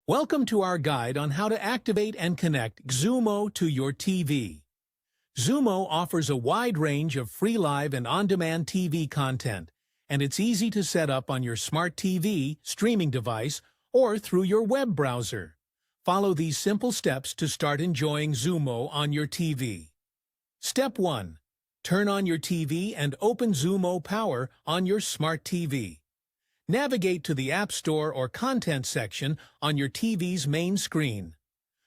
Welcome to our guide on how to activate and connect XUMO to your TV. XUMO offers a wide range of free live and on-demand TV content, and it's easy to set up on your smart TV, streaming device, or through your web browser. Follow these simple steps to start enjoying XUMO on your TV. Step 1. Turn on your TV and open XUMO Power on your smart TV. Navigate to the App Store or Content section on your TV's main screen.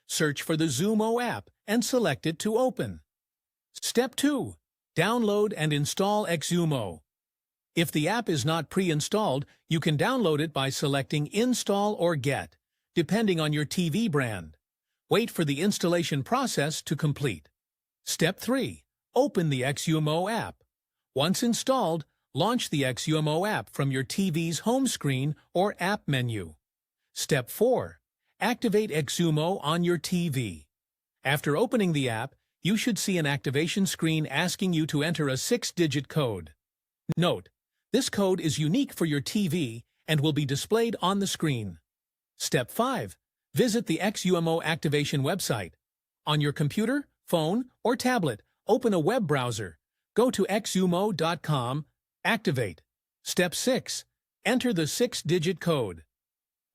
Search for the XUMO app and select it to open. Step 2. Download and install XUMO. If the app is not pre-installed, you can download it by selecting Install or Get, depending on your TV brand. Wait for the installation process to complete. Step 3. Open the XUMO app. Once installed, launch the XUMO app from your TV's home screen or app menu. Step 4. Activate XUMO on your TV. After opening the app, you should see an activation screen asking you to enter a 6-digit code. Note, this code is unique for your TV and will be displayed on the screen. Step 5. Visit the XUMO activation website. On your computer, phone, or tablet, open a web browser. Go to xumo.com. Activate. Step 6. Enter the 6-digit code.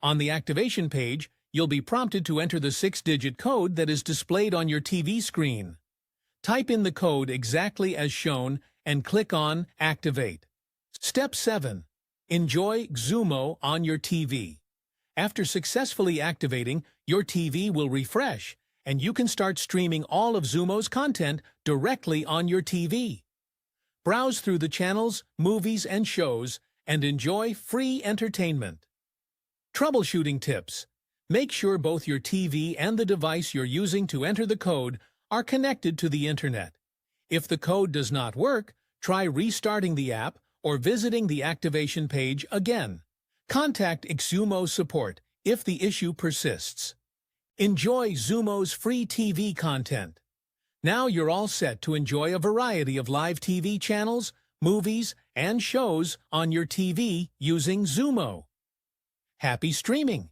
On the activation page, you'll be prompted to enter the 6-digit code that is displayed on your TV screen. Type in the code exactly as shown and click on Activate. Step 7. Enjoy XUMO on your TV. After successfully activating, your TV will refresh, and you can start streaming all of XUMO's content directly on your TV. Browse through the channels, movies, and shows, and enjoy free entertainment. Troubleshooting tips. Make sure both your TV and the device you're using to enter the code are connected to the Internet. If the code does not work, try restarting the app or visiting the activation page again. Contact XUMO support if the issue persists. Enjoy XUMO's free TV content. Now you're all set to enjoy a variety of live TV channels, movies, and shows on your TV using XUMO. Happy streaming!